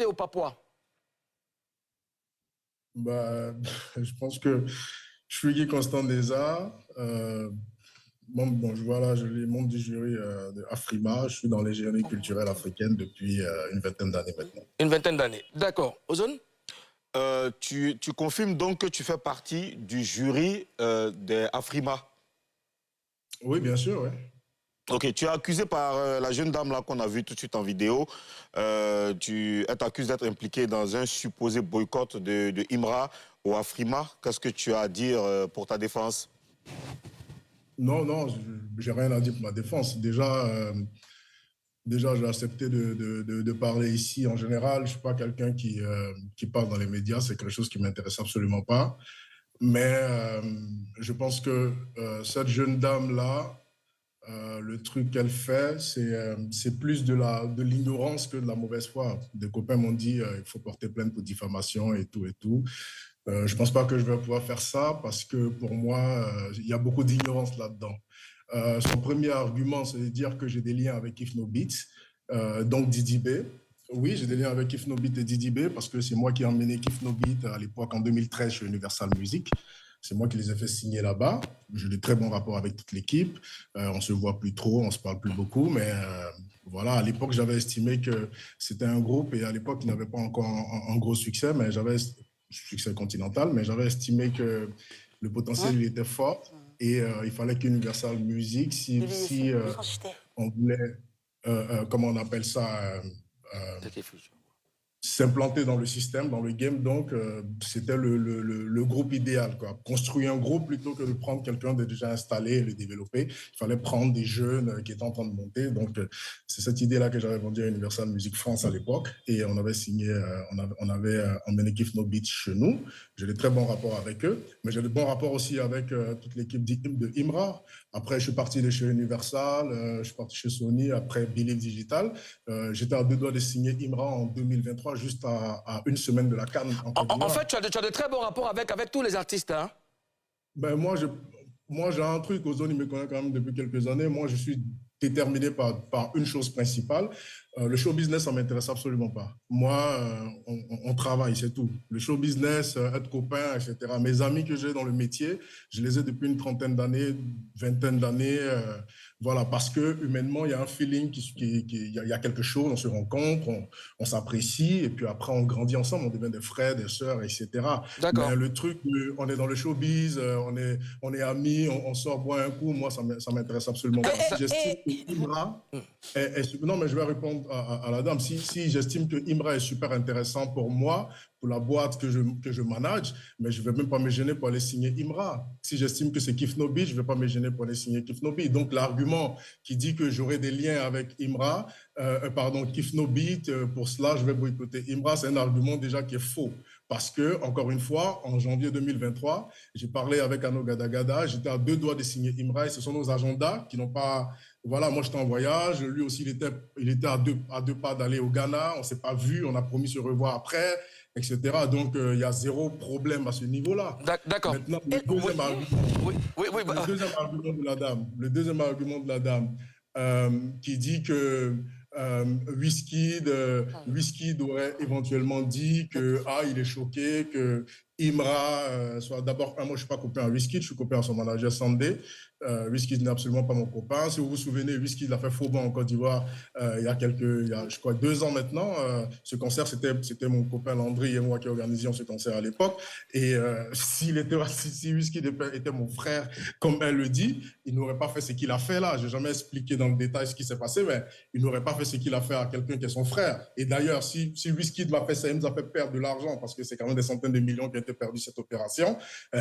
aux Papouas? Bah, je pense que je suis Guy Constant des Arts, voilà, je suis membre du jury de Afrima. Je suis dans l'ingénierie culturelle africaine depuis une vingtaine d'années maintenant. Une vingtaine d'années. D'accord. Ozone? Tu confirmes donc que tu fais partie du jury des Afrima? Oui, bien sûr, oui. Ok, tu es accusé par la jeune dame là qu'on a vue tout de suite en vidéo. Elle t'accuse d'être impliquée dans un supposé boycott de Imra au Afrima. Qu'est-ce que tu as à dire pour ta défense? Non, non, j'ai rien à dire pour ma défense. Déjà, j'ai accepté de parler ici en général. Je ne suis pas quelqu'un qui parle dans les médias. C'est quelque chose qui ne m'intéresse absolument pas. Mais je pense que cette jeune dame-là, le truc qu'elle fait, c'est plus de l'ignorance que de la mauvaise foi. Des copains m'ont dit il faut porter plainte pour diffamation et tout et tout. Je ne pense pas que je vais pouvoir faire ça parce que pour moi, il y a beaucoup d'ignorance là-dedans. Son premier argument, c'est de dire que j'ai des liens avec Ifno Beats, donc Didi B. Oui, j'ai des liens avec Ifno Beats et Didi B parce que c'est moi qui ai emmené Ifno Beats à l'époque en 2013 chez Universal Music. C'est moi qui les ai fait signer là-bas. J'ai de très bons rapports avec toute l'équipe. On ne se voit plus trop, on ne se parle plus beaucoup, mais voilà, à l'époque, j'avais estimé que c'était un groupe et à l'époque, il n'avait pas encore un gros succès, mais succès continental, mais j'avais estimé que le potentiel il était fort et il fallait qu'Universal Music, si on voulait, comment on appelle ça, s'implanter dans le système, dans le game, donc c'était le groupe idéal, quoi. Construire un groupe plutôt que de prendre quelqu'un de déjà installé et le développer. Il fallait prendre des jeunes qui étaient en train de monter. Donc c'est cette idée-là que j'avais vendue à Universal Music France à l'époque et on avait signé, on avait emmené Ifno Beats chez nous. J'ai de très bons rapports avec eux, mais j'ai de bons rapports aussi avec toute l'équipe de Imra. Après, je suis parti de chez Universal, je suis parti chez Sony, après Believe Digital. J'étais à 2 doigts de signer Imra en 2023, juste à une semaine de la CAN. En fait, tu as de très bons rapports avec tous les artistes, hein? Ben, moi, j'ai un truc, Ozone, il me connaît quand même depuis quelques années. Moi, je suis déterminé par une chose principale. Le show business, ça ne m'intéresse absolument pas. Moi, on travaille, c'est tout. Le show business, être copain, etc. Mes amis que j'ai dans le métier, je les ai depuis une trentaine d'années, vingtaine d'années. Voilà, parce que humainement, il y a un feeling, il y a quelque chose, on se rencontre, on s'apprécie, et puis après, on grandit ensemble, on devient des frères, des sœurs, etc. Mais le truc, on est dans le showbiz, on est amis, on sort boire un coup, moi, ça m'intéresse absolument pas. Si j'estime que Imra non, mais je vais répondre à la dame. Si j'estime que Imra est super intéressant pour moi, pour la boîte que je manage, mais je ne vais même pas me gêner pour aller signer Imra. Si j'estime que c'est Ifno Beats, je ne vais pas me gêner pour aller signer Ifno Beats. Donc, l'argument qui dit que j'aurai des liens avec Imra, Ifno Beats, pour cela, je vais boycotter Imra, c'est un argument déjà qui est faux. Parce que, encore une fois, en janvier 2023, j'ai parlé avec Ano Gadagada, j'étais à 2 doigts de signer Imra et ce sont nos agendas qui n'ont pas... Voilà, moi j'étais en voyage, lui aussi il était à deux pas d'aller au Ghana, on ne s'est pas vu, on a promis se revoir après, etc. Donc il y a zéro problème à ce niveau-là. D'accord. Maintenant, le deuxième argument de la dame qui dit que Wizkid aurait éventuellement dit que il est choqué que Imra soit d'abord, moi je ne suis pas copain à Wizkid, je suis copain à son manager Sandé. Wizkid n'est absolument pas mon copain. Si vous vous souvenez, Wizkid a fait faux bond en Côte d'Ivoire il y a je crois 2 ans maintenant. Ce concert, c'était mon copain Landry et moi qui organisions ce concert à l'époque. Et si Wizkid était mon frère, comme elle le dit, il n'aurait pas fait ce qu'il a fait là. Je n'ai jamais expliqué dans le détail ce qui s'est passé, mais il n'aurait pas fait ce qu'il a fait à quelqu'un qui est son frère. Et d'ailleurs, si Wizkid m'a fait ça, il nous a fait perdre de l'argent parce que c'est quand même des centaines de millions qui ont été perdus cette opération.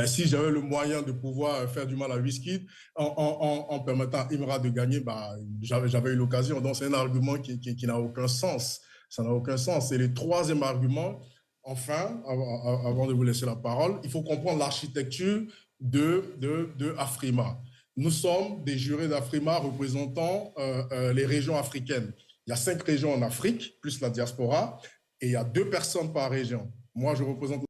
Si j'avais le moyen de pouvoir faire du mal à Wizkid, en permettant Imra de gagner, j'avais eu l'occasion. Donc, c'est un argument qui n'a aucun sens. Ça n'a aucun sens. Et le troisième argument, enfin, avant de vous laisser la parole, il faut comprendre l'architecture de Afrima. Nous sommes des jurés d'Afrima représentant les régions africaines. Il y a 5 régions en Afrique, plus la diaspora, et il y a 2 personnes par région. Moi, je représente